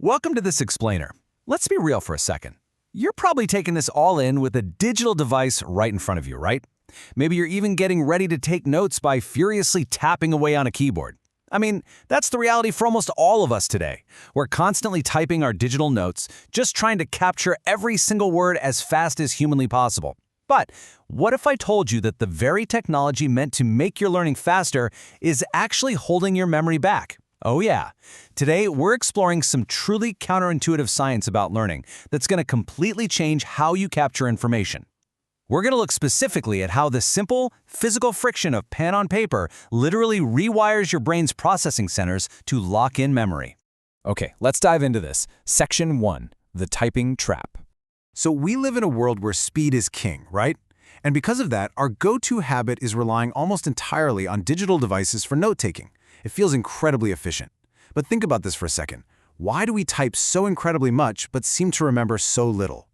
Welcome to this explainer. Let's be real for a second. You're probably taking this all in with a digital device right in front of you, right? Maybe you're even getting ready to take notes by furiously tapping away on a keyboard. I mean, that's the reality for almost all of us today. We're constantly typing our digital notes, just trying to capture every single word as fast as humanly possible. But what if I told you that the very technology meant to make your learning faster is actually holding your memory back? Oh yeah. Today, we're exploring some truly counterintuitive science about learning that's going to completely change how you capture information. We're going to look specifically at how the simple, physical friction of pen on paper literally rewires your brain's processing centers to lock in memory. Okay, let's dive into this. Section 1, the typing trap. So we live in a world where speed is king, right? And because of that, our go-to habit is relying almost entirely on digital devices for note-taking. It feels incredibly efficient. But think about this for a second. Why do we type so incredibly much but seem to remember so little?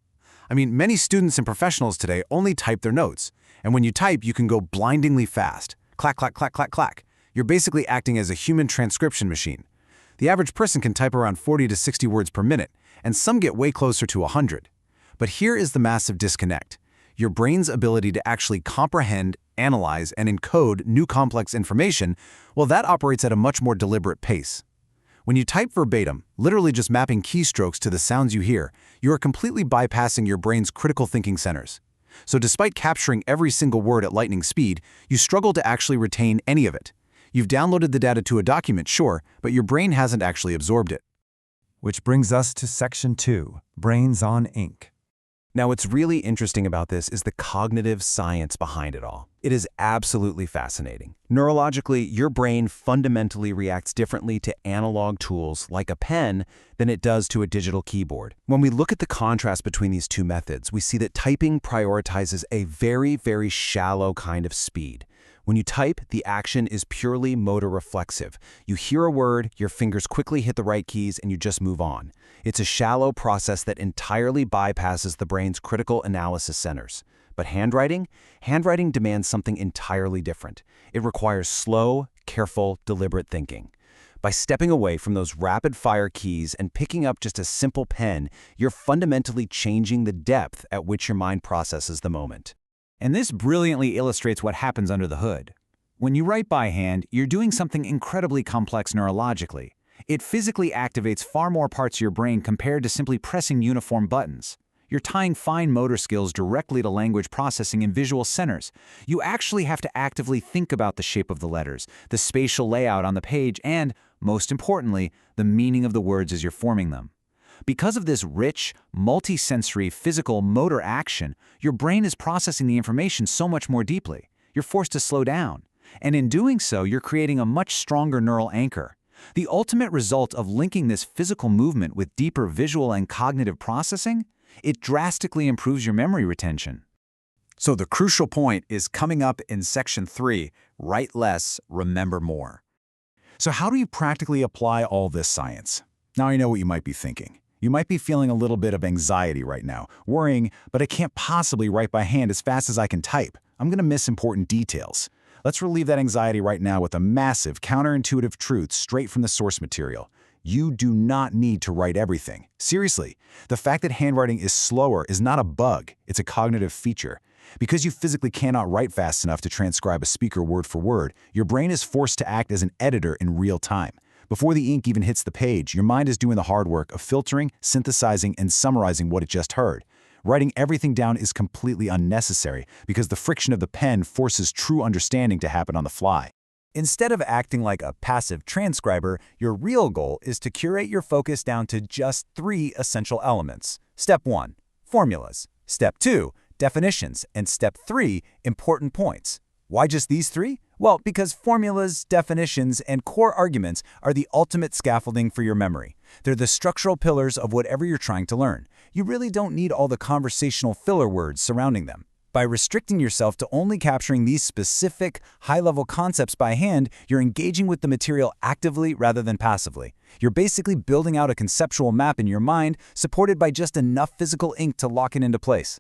I mean, many students and professionals today only type their notes. And when you type, you can go blindingly fast. Clack, clack, clack, clack, clack. You're basically acting as a human transcription machine. The average person can type around 40 to 60 words per minute, and some get way closer to 100. But here is the massive disconnect. Your brain's ability to actually comprehend, analyze, and encode new complex information, well, that operates at a much more deliberate pace. When you type verbatim, literally just mapping keystrokes to the sounds you hear, you are completely bypassing your brain's critical thinking centers. So despite capturing every single word at lightning speed, you struggle to actually retain any of it. You've downloaded the data to a document, sure, but your brain hasn't actually absorbed it. Which brings us to Section 2, Brains on Ink. Now, what's really interesting about this is the cognitive science behind it all. It is absolutely fascinating. Neurologically, your brain fundamentally reacts differently to analog tools like a pen than it does to a digital keyboard. When we look at the contrast between these two methods, we see that typing prioritizes a very, very shallow kind of speed. When you type, the action is purely motor reflexive. You hear a word, your fingers quickly hit the right keys, and you just move on. It's a shallow process that entirely bypasses the brain's critical analysis centers. But handwriting demands something entirely different. It requires slow, careful, deliberate thinking. By stepping away from those rapid-fire keys and picking up just a simple pen, you're fundamentally changing the depth at which your mind processes the moment. And this brilliantly illustrates what happens under the hood. When you write by hand, you're doing something incredibly complex neurologically. It physically activates far more parts of your brain compared to simply pressing uniform buttons. You're tying fine motor skills directly to language processing and visual centers. You actually have to actively think about the shape of the letters, the spatial layout on the page, and, most importantly, the meaning of the words as you're forming them. Because of this rich, multi-sensory physical motor action, your brain is processing the information so much more deeply. You're forced to slow down. And in doing so, you're creating a much stronger neural anchor. The ultimate result of linking this physical movement with deeper visual and cognitive processing? It drastically improves your memory retention. So the crucial point is coming up in Section 3, write less, remember more. So how do you practically apply all this science? Now I know what you might be thinking. You might be feeling a little bit of anxiety right now, worrying, but I can't possibly write by hand as fast as I can type. I'm going to miss important details. Let's relieve that anxiety right now with a massive counterintuitive truth straight from the source material. You do not need to write everything. Seriously, the fact that handwriting is slower is not a bug, it's a cognitive feature. Because you physically cannot write fast enough to transcribe a speaker word for word, your brain is forced to act as an editor in real time. Before the ink even hits the page, your mind is doing the hard work of filtering, synthesizing, and summarizing what it just heard. Writing everything down is completely unnecessary because the friction of the pen forces true understanding to happen on the fly. Instead of acting like a passive transcriber, your real goal is to curate your focus down to just 3 essential elements. Step 1, formulas. Step 2, definitions. And step 3, important points. Why just these 3? Well, because formulas, definitions, and core arguments are the ultimate scaffolding for your memory. They're the structural pillars of whatever you're trying to learn. You really don't need all the conversational filler words surrounding them. By restricting yourself to only capturing these specific, high-level concepts by hand, you're engaging with the material actively rather than passively. You're basically building out a conceptual map in your mind, supported by just enough physical ink to lock it into place.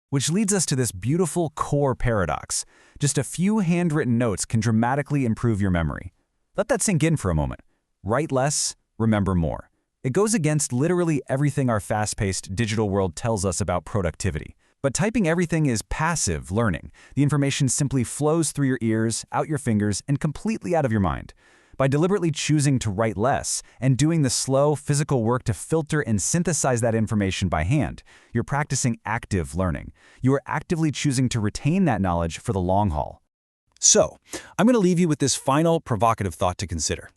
Which leads us to this beautiful core paradox. Just a few handwritten notes can dramatically improve your memory. Let that sink in for a moment. Write less, remember more. It goes against literally everything our fast-paced digital world tells us about productivity. But typing everything is passive learning. The information simply flows through your ears, out your fingers, and completely out of your mind. By deliberately choosing to write less and doing the slow, physical work to filter and synthesize that information by hand, you're practicing active learning. You are actively choosing to retain that knowledge for the long haul. So, I'm going to leave you with this final provocative thought to consider.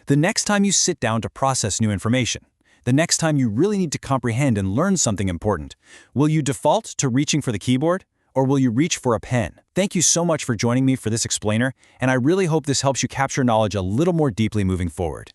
The next time you sit down to process new information, the next time you really need to comprehend and learn something important, will you default to reaching for the keyboard, or will you reach for a pen? Thank you so much for joining me for this explainer, and I really hope this helps you capture knowledge a little more deeply moving forward.